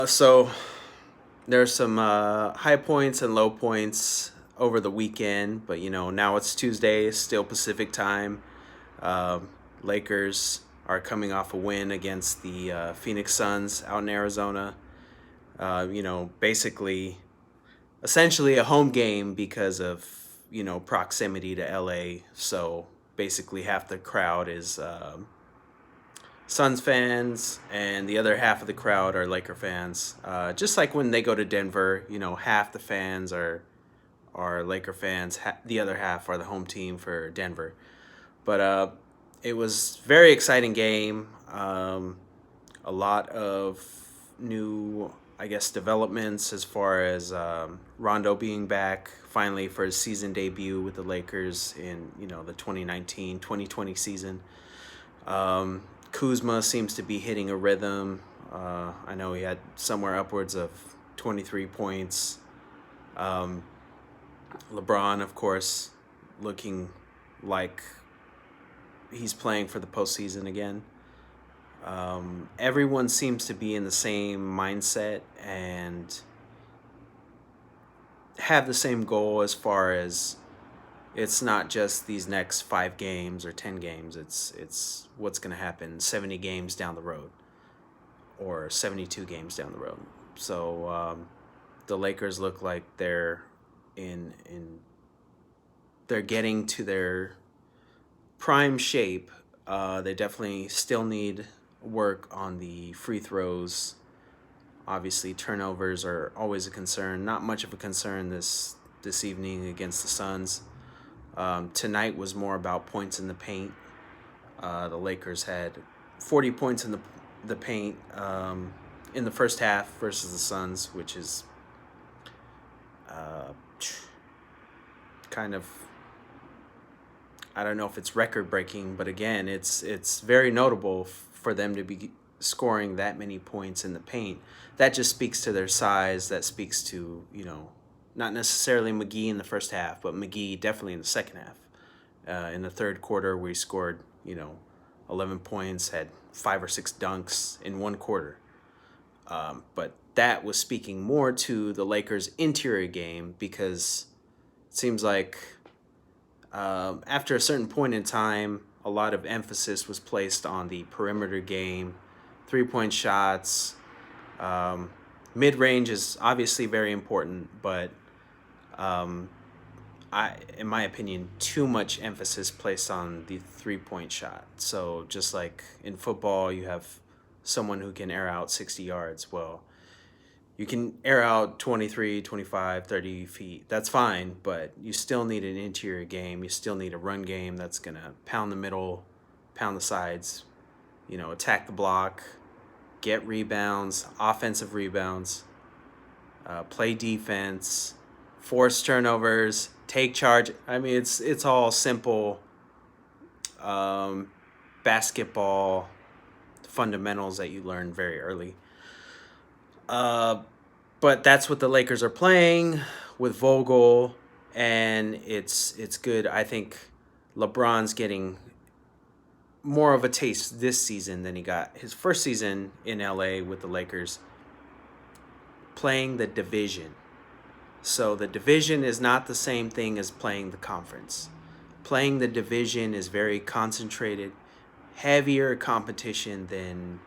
So there's some high points and low points over the weekend, but now it's Tuesday, still Pacific time. Uh, Lakers are coming off a win against the Phoenix Suns out in Arizona. Basically, essentially a home game because of proximity to LA. So basically, half the crowd is Suns fans, and the other half of the crowd are Laker fans. Just like when they go to Denver, half the fans are Laker fans. The other half are the home team for Denver. But it was very exciting game. A lot of new, I guess, developments as far as Rondo being back finally for his season debut with the Lakers in the 2019-2020 season. Kuzma seems to be hitting a rhythm. I know he had somewhere upwards of 23 points. Um, LeBron, of course, looking like he's playing for the postseason again. Everyone seems to be in the same mindset and have the same goal as far as it's not just these next 5 games or 10 games. It's what's going to happen 70 games down the road or 72 games down the road. So the Lakers look like in they're getting to their prime shape. They definitely still need work on the free throws. Obviously, turnovers are always a concern. Not much of a concern this evening against the Suns. Tonight was more about points in the paint. The Lakers had 40 points in the paint in the first half versus the Suns, which is uh, kind of, I don't know if it's record breaking, but again, it's very notable for them to be scoring that many points in the paint. That just speaks to their size. That speaks to not necessarily McGee in the first half, but McGee definitely in the second half. In the third quarter, we scored 11 points, had 5 or 6 dunks in one quarter. But that was speaking more to the Lakers' interior game because it seems like after a certain point in time, a lot of emphasis was placed on the perimeter game, 3-point shots. Mid range is obviously very important, but um, in my opinion, too much emphasis placed on the 3-point shot. So just like in football, you have someone who can air out 60 yards. Well, you can air out 23, 25, 30 feet. That's fine, but you still need an interior game. You still need a run game that's going to pound the middle, pound the sides, attack the block, get rebounds, offensive rebounds, play defense, force turnovers, take charge. I mean, it's all simple um, basketball fundamentals that you learn very early. Uh, but that's what the Lakers are playing with Vogel, and it's good. I think LeBron's getting more of a taste this season than he got his first season in LA with the Lakers playing the division. So the division is not the same thing as playing the conference. Playing the division is very concentrated, heavier competition than,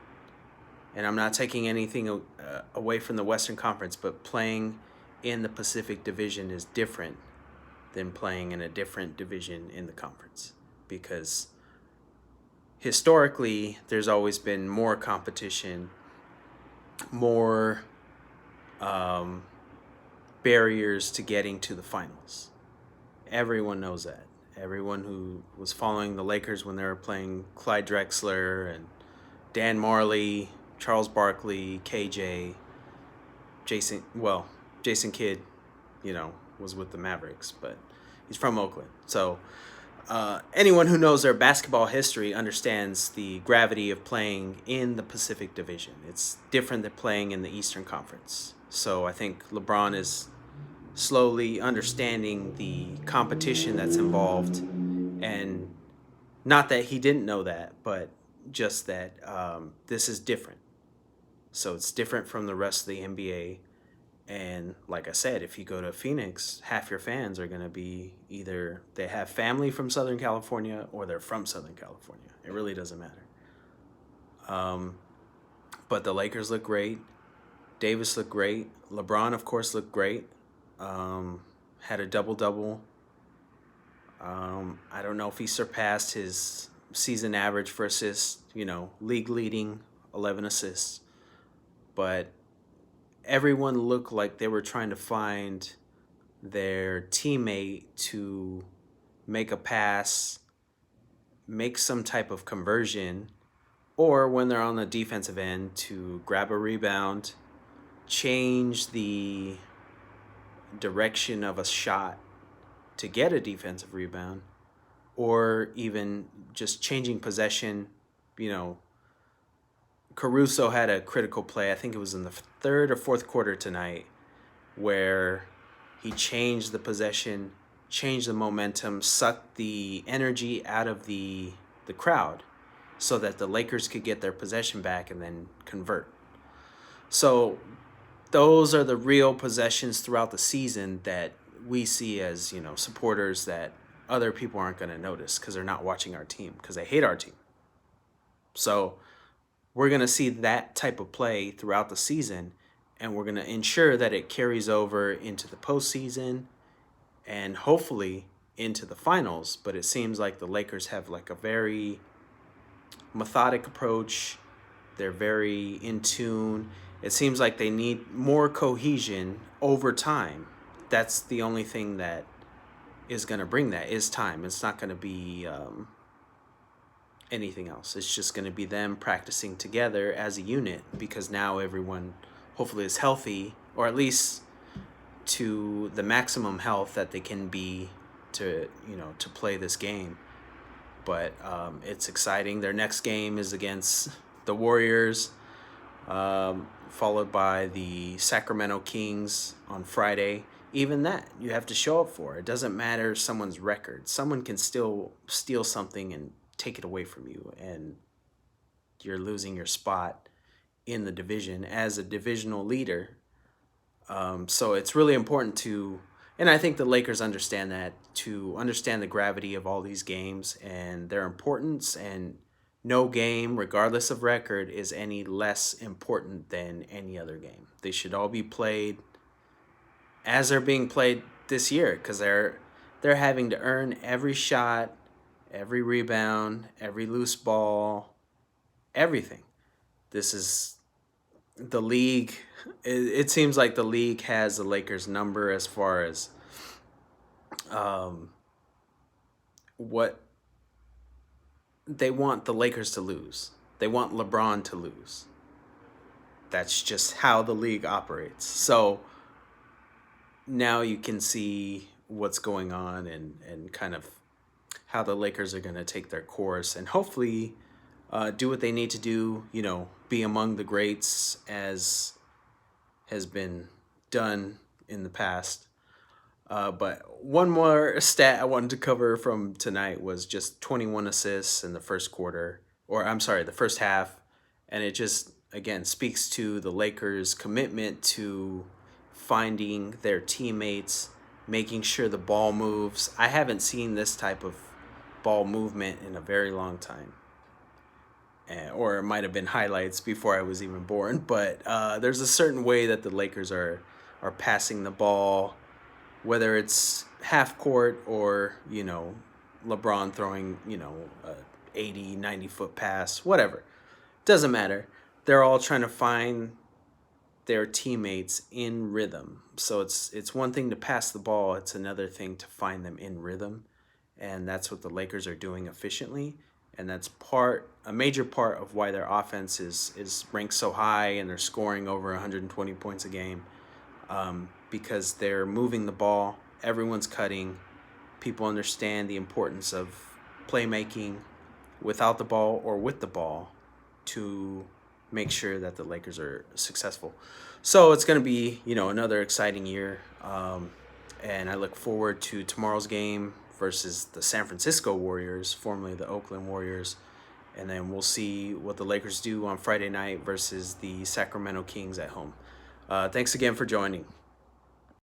and I'm not taking anything away from the Western Conference, but playing in the Pacific Division is different than playing in a different division in the conference because historically there's always been more competition, more um, barriers to getting to the finals. Everyone knows that. Everyone who was following the Lakers when they were playing Clyde Drexler and Dan Marley, Charles Barkley, KJ, Jason Kidd, was with the Mavericks, but he's from Oakland. So anyone who knows their basketball history understands the gravity of playing in the Pacific Division. It's different than playing in the Eastern Conference. So I think LeBron is slowly understanding the competition that's involved, and not that he didn't know that, but just that this is different. So it's different from the rest of the NBA. And like I said, if you go to Phoenix, half your fans are going to be either they have family from Southern California or they're from Southern California. It really doesn't matter. But the Lakers look great. Davis looked great. LeBron, of course, looked great. Had a double double. I don't know if he surpassed his season average for assists, league leading 11 assists. But everyone looked like they were trying to find their teammate to make a pass, make some type of conversion, or when they're on the defensive end to grab a rebound, change the direction of a shot to get a defensive rebound, or even just changing possession. Caruso had a critical play, I think it was in the third or fourth quarter tonight, where he changed the possession, changed the momentum, sucked the energy out of the crowd so that the Lakers could get their possession back and then convert. So those are the real possessions throughout the season that we see as, supporters that other people aren't going to notice because they're not watching our team because they hate our team. So we're going to see that type of play throughout the season, and we're going to ensure that it carries over into the postseason and hopefully into the finals. But it seems like the Lakers have like a very methodic approach. They're very in tune. It seems like they need more cohesion over time. That's the only thing that is going to bring that is time. It's not going to be anything else. It's just going to be them practicing together as a unit because now everyone hopefully is healthy, or at least to the maximum health that they can be to play this game. But it's exciting. Their next game is against the Warriors, followed by the Sacramento Kings on Friday. Even that you have to show up for. It doesn't matter someone's record. Someone can still steal something and take it away from you, and you're losing your spot in the division as a divisional leader. So it's really important and I think the Lakers understand that, to understand the gravity of all these games and their importance, and no game, regardless of record, is any less important than any other game. They should all be played as they're being played this year because they're having to earn every shot, every rebound, every loose ball, everything. This is the league. It seems like the league has the Lakers' number as far as what they want the Lakers to lose. They want LeBron to lose. That's just how the league operates. So now you can see what's going on and kind of how the Lakers are going to take their course and hopefully do what they need to do, be among the greats as has been done in the past. But one more stat I wanted to cover from tonight was just 21 assists in the first quarter, or I'm sorry, the first half. And it just, again, speaks to the Lakers' commitment to finding their teammates, making sure the ball moves. I haven't seen this type of ball movement in a very long time. Or it might have been highlights before I was even born. But there's a certain way that the Lakers are passing the ball, whether it's half court or, LeBron throwing, a 80, 90-foot pass, whatever. Doesn't matter. They're all trying to find their teammates in rhythm. So it's one thing to pass the ball. It's another thing to find them in rhythm. And that's what the Lakers are doing efficiently. And that's a major part of why their offense is ranked so high and they're scoring over 120 points a game. Because they're moving the ball, everyone's cutting. People understand the importance of playmaking without the ball or with the ball to make sure that the Lakers are successful. So it's going to be, another exciting year. And I look forward to tomorrow's game versus the San Francisco Warriors, formerly the Oakland Warriors. and then we'll see what the Lakers do on Friday night versus the Sacramento Kings at home. Thanks again for joining.